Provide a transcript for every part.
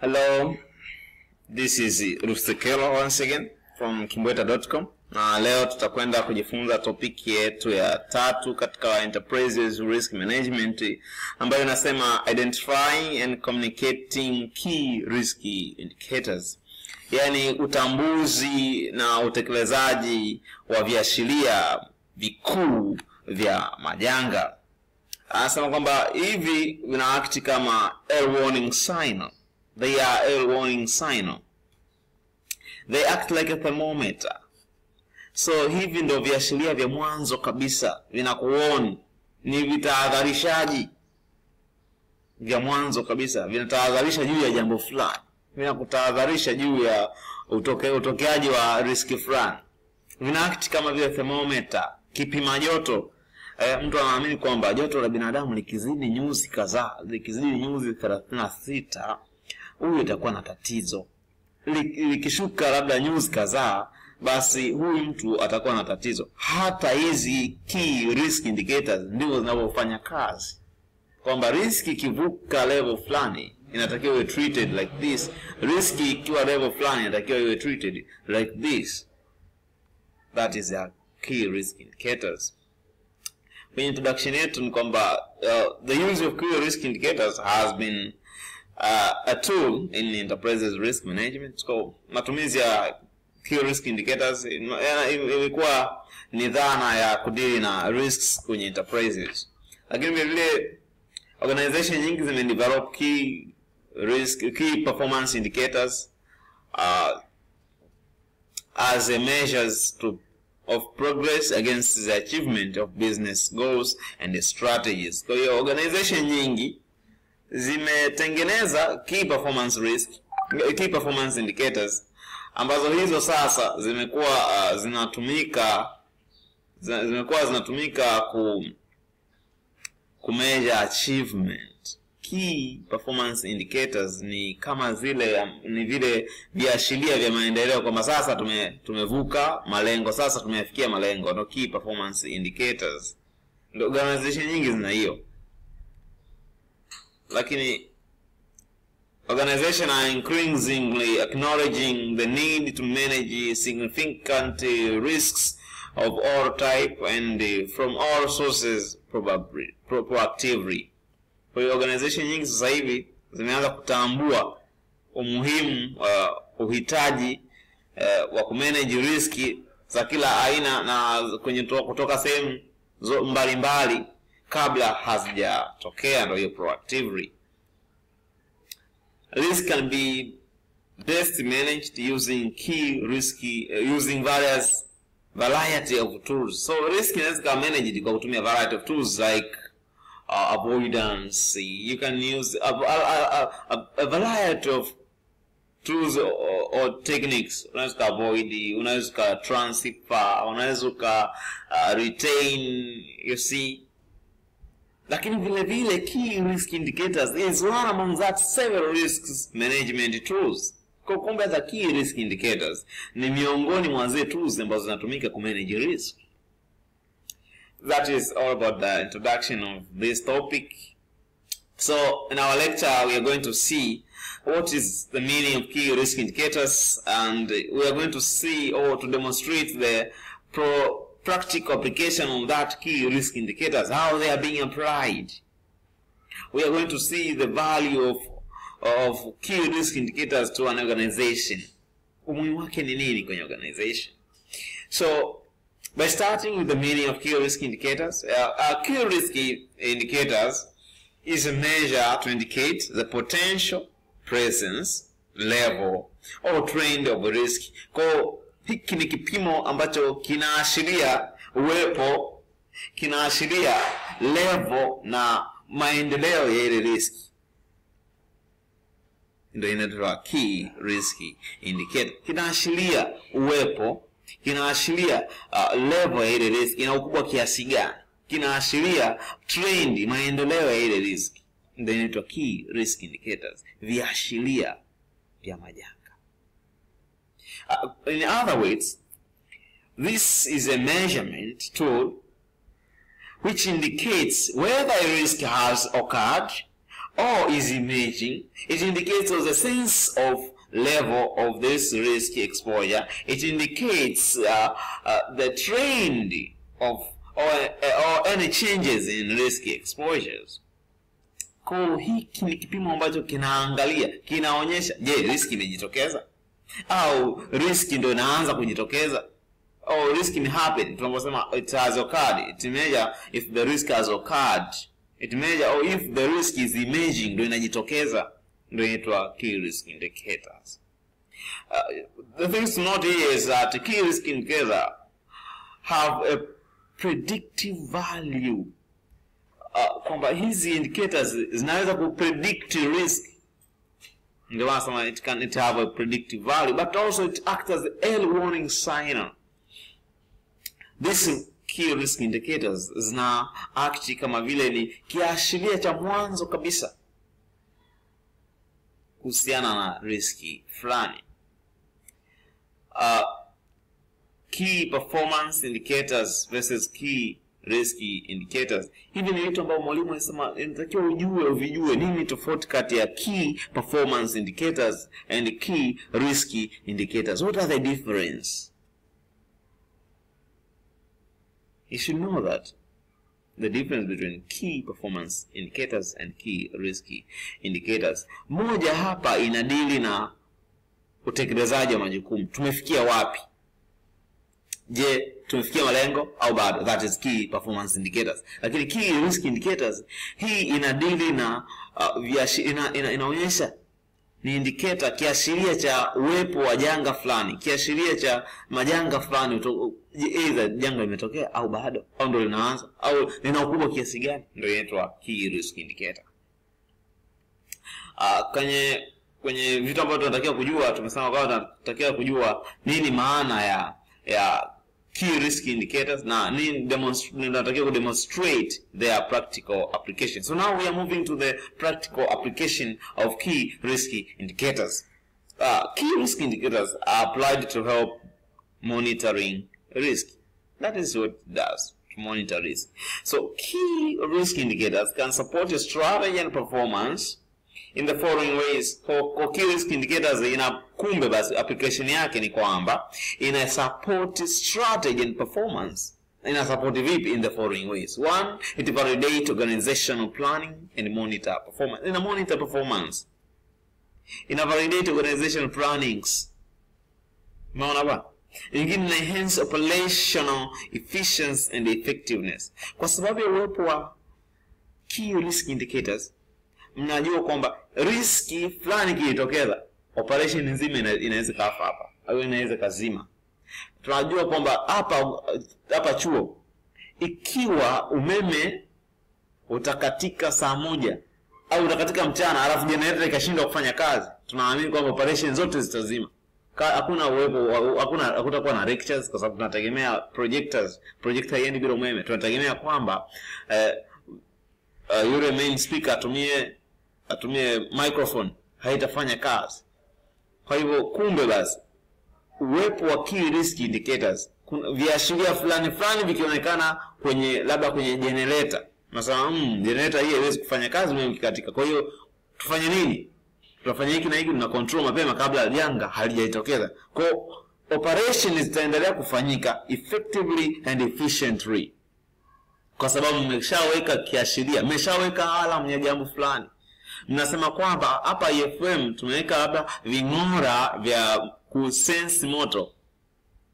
Hello, this is Rustekelo once again from kimbweta.com. Na leo tutakwenda kujifunza topic yetu ya 3 katika enterprises risk management ambayo inasema identifying and communicating key risk indicators. Yani utambuzi na utekelezaji wa viashiria vikuu vya majanga. Anasema kwamba hivi vina-act kama early warning signal. They are early warning signal. They act like a thermometer. So hivi ndio viashiria vya mwanzo kabisa vinakuona, ni vitahadharishaji vya mwanzo kabisa, vinatahadharisha juu ya jambo fulani, vinakutahadharisha juu ya utokeaji wa riski fulani. Vina-act kama vile thermometer, kipima joto. Mtu anaamini kwamba joto la binadamu likizidi nyuzi kadhaa, likizidi nyuzi 36, huyu itakuwa na tatizo. Likishuka labda nyuzi kadhaa, basi huyu mtu atakuwa na tatizo. Hata hizi key risk indicators ndivyo zinavyofanya kazi. Kwamba risk ikivuka level fulani inatakiwa iwe treated like this. Risk ikiwa level fulani inatakiwa iwe treated like this. That is the key risk indicators. Kwenye introduction yetu ni kwamba the use of key risk indicators has been a tool in enterprises risk management. So matumizi ya key risk indicators ilikuwa ni dhana ya kudili na risks kwenye enterprises. Lakini vile organization nyingi zimedevelop key performance indicators as a measures of progress against the achievement of business goals and the strategies. Kwa hiyo organization nyingi zimetengeneza key performance indicators ambazo hizo sasa zimekuwa zinatumika ku measure achievement. Key performance indicators ni kama vile viashiria vya maendeleo, kwamba sasa tumevuka malengo, sasa tumefikia malengo. No, key performance indicators. Ndio organization nyingi zina hiyo. Lakini organizations are increasingly acknowledging the need to manage significant risks of all type and from all sources proactively. Kwa hiyo organization nyingi sasa hivi zimeanza kutambua umuhimu uhitaji wa kumanage riski za kila aina na kutoka sehemu mbalimbali kabla hazijatokea, ndio hiyo proactively. Risk can be best managed using variety of tools. So risk inaweza kuwa managed kwa kutumia variety of tools like avoidance. You can use a variety of tools or techniques. Unaweza avoid, unaweza transfer, unaweza retain, you see. Lakini vile vile key risk indicators is one among that several risks management tools. Kwa kumbe za key risk indicators ni miongoni mwa zile tools ambazo zinatumika ku manage risk. That is all about the introduction of this topic. So in our lecture we are going to see what is the meaning of key risk indicators, and we are going to see or to demonstrate the practical application of that key risk indicators, how they are being applied. We are going to see the value of key risk indicators to an organization. Umuhimu wake ni nini kwenye organization? So by starting with the meaning of key risk indicators, key risk indicators is a measure to indicate the potential presence, level or trend of risk. Kwa hiki ni kipimo ambacho kinaashiria uwepo, kinaashiria level na maendeleo ya ile risk. Ndio inaitwa key risk indicator. Kinaashiria uwepo, kinaashiria level ya ile risk, ina ukubwa kiasi gani, kinaashiria trend, maendeleo ya ile risk. Ndio inaitwa key risk indicators, viashiria vya majanga. In other words, this is a measurement tool which indicates whether a risk has occurred or is emerging. It indicates the sense of level of this risk exposure. It indicates the trend of or any changes in risk exposures. Kwa hiki ni kipimo ambacho kinaangalia, kinaonyesha je, risk imejitokeza au risk ndio inaanza kujitokeza, au risk imehappen. Tunaposema it has occurred, it measure if the risk has occurred, it measure or if the risk is emerging, ndio inajitokeza, ndio inaitwa key risk indicators. The things to note here is that key risk indicators have a predictive value. Kwamba hizi indicators zinaweza kupredict risk. Ndio wanasema it have a predictive value, but also it acts as an early warning sign. These key risk indicators zina act kama vile ni kiashiria cha mwanzo kabisa kuhusiana na riski fulani. Key performance indicators versus key risk indicators. Hivi ni vitu ambavyo mwalimu anasema inatakiwa uvijue nini tofauti kati ya key performance indicators and key risk indicators. What are the difference? You should know that the difference between key performance indicators and key risk indicators. Moja hapa inadili na utekelezaji wa majukumu. Tumefikia wapi? Je, tumefikia malengo au bado? That is key performance indicators. Lakini key risk indicators hii inadili na inaonyesha ni indicator, kiashiria cha uwepo wa janga fulani, kiashiria cha majanga fulani, either janga limetokea au bado, au ndio linaanza, au lina ukubwa kiasi gani, ndio inaitwa key risk indicator. Kwenye vitu ambavyo tunatakiwa kujua, tumesema kwamba tunatakiwa kujua nini maana ya key risk indicators na nini tunatakiwa demonstrate their practical application. So now we are moving to the practical application of key risk indicators. Key risk indicators are applied to help monitoring risk. That is what it does, to monitor risk. So key risk indicators can support your strategy and performance in the following ways. Kwa key risk indicators kumbe basi application yake ni kwamba ina support strategy and performance. Ina support vipi? In the following ways. One, it validates organizational planning and monitor performance. Ina monitor performance. Ina validate organizational plannings. Umeona ba? Ingine ina enhance operational efficiency and effectiveness. Kwa sababu ya uwepo wa key risk indicators, mnajua kwamba riski fulani kilitokeza, operation nzima inaweza kafa hapa au inaweza kazima. Tunajua kwamba hapa chuo ikiwa umeme utakatika saa 1 au utakatika mchana alafu generator ikashindwa kufanya kazi, tunaamini kwamba operation zote zitazima. Hakuna uwepo, hakutakuwa na lectures kwa sababu tunategemea projector yendi bila umeme. Tunategemea kwamba yule main speaker atumie microphone, haitafanya kazi. Kwa hivyo kumbe basi uwepo wa key risk indicators, viashiria fulani vikionekana labda kwenye generator. Mesela generator hii haiwezi kufanya kazi umeme ukikatika. Kwa hiyo tufanye nini? Tunafanya hiki na hiki, tuna control mapema kabla janga halijatokeza. Kwa operations zitaendelea kufanyika effectively and efficiently. Kwa sababu mmeshaweka kiashiria, mmeshaweka alarm ya jambo fulani. Mnasema kwamba hapa IFM tumeweka labda ving'ora vya kusense moto,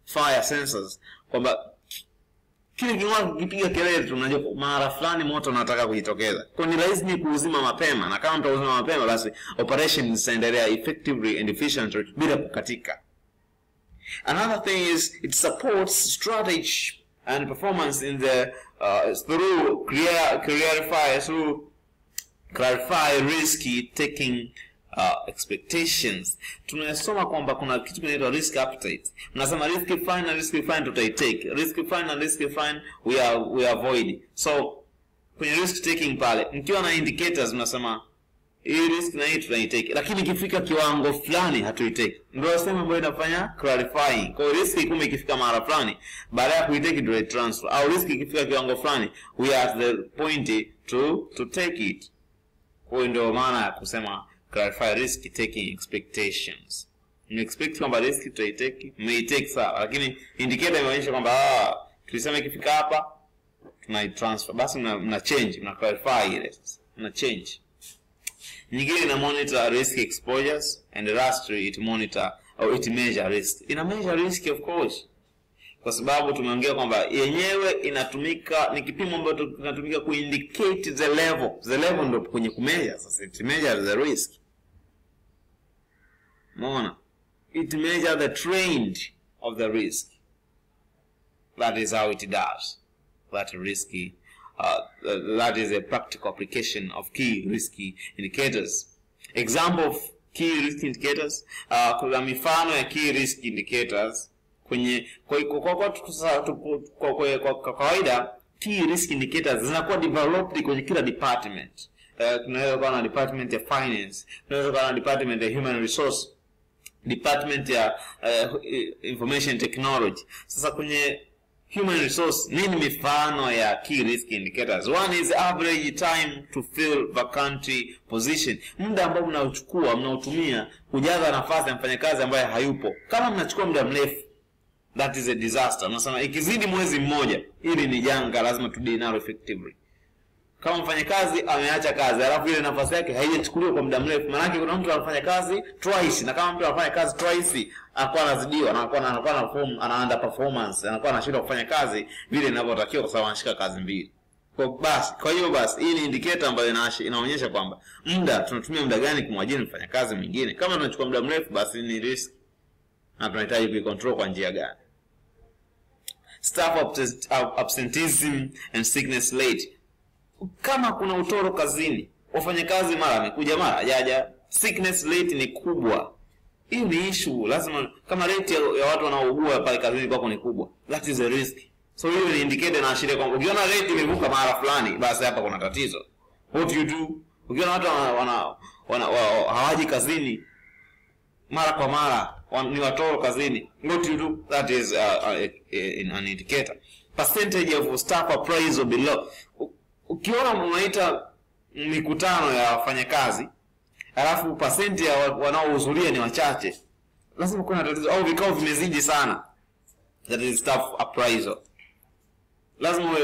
fire sensors, kwamba kile king'ora kipiga kelele tunajua mara fulani moto unataka kujitokeza. Kwa ni rahisi ni kuuzima mapema, na kama mtauzima mapema basi operation zitaendelea effectively and efficiently bila kukatika. Another thing is it supports strategy and performance in the through clarify risky taking expectations. Tunasoma kwamba kuna kitu kinaitwa risk appetite. Tunasema risk fine tutaitake, risk fine and risk fine we avoid. So kwenye risk taking pale mkiwa na indicators mnasema hii risk na hii tunaitake, lakini ikifika kiwango fulani hatuitake. Ndio sema ambayo inafanya clarifying. Kwa risk kumbe ikifika mara fulani baada ya kuitake ndio transfer, au risk ikifika kiwango fulani we are at the point to take it. Kwa hiyo ndio maana ya kusema clarify risk taking expectations. You expect kwamba risk tutaitake, take sawa, lakini indicator inaonyesha kwamba tulisema ikifika hapa tunaitransfer, basi mna change, mna clarify ile, mna change. Nyingine ina monitor risk exposures, and lastly it monitor or it measure risk. Ina measure risk of course, kwa sababu tumeongea kwamba yenyewe inatumika, ni kipimo ambacho kinatumika kuindicate the level. The level ndio kwenye kumeasure. Sasa it measure the risk. Umeona? It measure the trend of the risk. That is how it does. That risky. That is a practical application of key risky indicators. Example of key risk indicators. Kuna mifano ya key risk indicators kwenye kwa kawaida key risk indicators zinakuwa developed kwenye kila department. Tunaweza kuwa na department ya finance, tunaweza kuwa na department ya human resource, department ya information technology. Sasa kwenye human resource, nini mifano ya key risk indicators? One is average time to fill vacancy position. Muda ambao mnautumia kujaza nafasi ya mfanyakazi ambaye hayupo. Kama mnachukua muda mrefu, that is a disaster. Unasema ikizidi mwezi mmoja, hili ni janga, lazima tu deal nalo effectively. Kama mfanyakazi ameacha kazi, alafu ile nafasi yake haijachukuliwa kwa muda mrefu, maana yake kuna mtu anafanya kazi twice, na kama mtu anafanya kazi twice, anakuwa anazidiwa, anakuwa na under performance, anakuwa anashindwa kufanya kazi vile inavyotakiwa kwa sababu anashika kazi mbili. Kwa hiyo basi hii ni indicator ambayo inaonyesha kwamba tunatumia muda gani kumwajiri mfanyakazi mwingine. Kama tunachukua muda mrefu, basi ni risk na tunahitaji kuicontrol kwa njia gani. Staff absenteeism and sickness rate. Kama kuna utoro kazini, wafanyakazi mara amekuja mara hajaja, sickness rate ni kubwa, hiyo ni issue. Lazima, kama rate ya watu wanaougua pale kazini kwako ni kubwa, that is a risk. So hiyo ni indicator na ashiria kwamba ukiona rate imevuka mara fulani, basi hapa kuna tatizo. What you do? Ukiona watu hawaji kazini mara kwa mara, ni watoro kazini, what you do? That is an indicator. Percentage of staff appraisal below. Ukiona mnaita mikutano ya wafanyakazi, alafu percent ya wanaohudhuria ni wachache, lazima kuna tatizo, au vikao vimezidi sana. That is staff appraisal. Lazima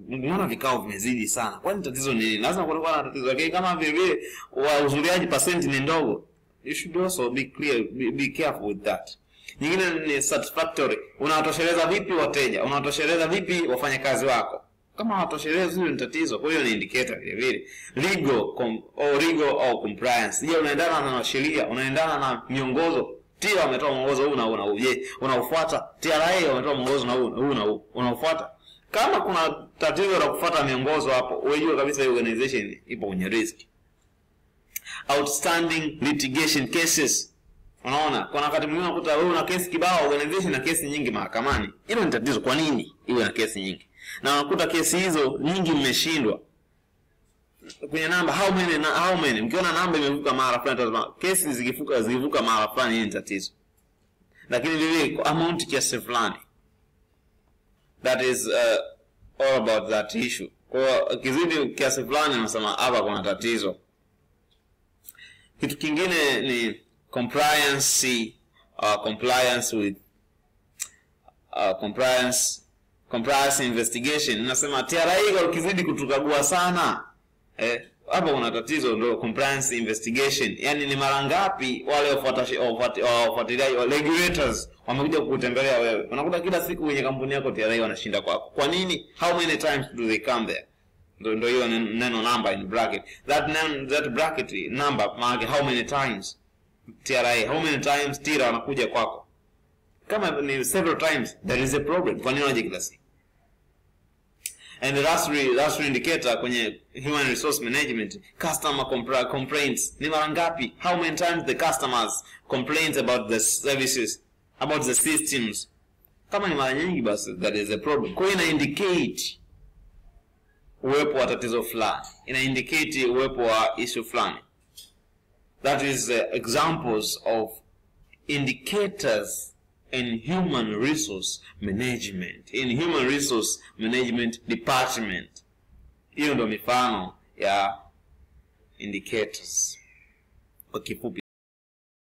unaona vikao vimezidi sana. Kwani tatizo ni nini? Lazima kuna na tatizo. Lakini kama vile wahudhuriaji percent ni ndogo, you should also be clear, be careful with that. Nyingine ni satisfactory. Unawatosheleza vipi wateja? Unawatosheleza vipi wafanyakazi wako? Kama watoshelezi ni tatizo. Kwa hiyo ni indicator vile vile. Legal or compliance. Je, unaendana na sheria, unaendana na miongozo? TIA wametoa mwongozo huu je, unaufuata? TRA wametoa mwongozo na huu unaufuata? Kama kuna tatizo la kufuata miongozo hapo, unajua kabisa hiyo organization ipo kwenye risk. Outstanding litigation cases. Unaona, kuna wakati mwingine unakuta wewe una kesi kibao, organization na kesi nyingi mahakamani. Hilo ni tatizo. Kwa nini iwe na kesi nyingi? Na unakuta kesi hizo nyingi mmeshindwa. Kwenye namba how many mkiona namba imevuka mara fulani, tazama kesi zikivuka mara fulani, hii ni tatizo. Lakini vile amount kiasi fulani, that is all about that issue. Kwa kizidi kiasi fulani unasema hapa kuna tatizo. Kitu kingine ni compliance with compliance investigation. Nasema TRA ukizidi kutukagua sana, hapa kuna tatizo, ndio compliance investigation. Yani ni mara ngapi wale wafuatiliaji wa regulators wamekuja kukutembelea wewe? Unakuta kila siku kwenye kampuni yako TRA wanashinda kwako. Kwa nini? How many times do they come there? Ndio hiyo neno number in bracket. That bracket number maana how many times TRA, how many times TRA wanakuja kwako? Kama ni several times, there is a problem. Kwa nini wanaje kila siku? And the last indicator kwenye human resource management, customer complaints. Ni mara ngapi? How many times the customers complains about the services, about the systems? Kama ni mara nyingi, basi that is a problem. Kwa ina indicate uwepo wa tatizo fulani, ina indicate uwepo wa issue fulani. That is examples of indicators in human resource management, in human resource management department. Hiyo ndio mifano ya indicators. Kwa kifupi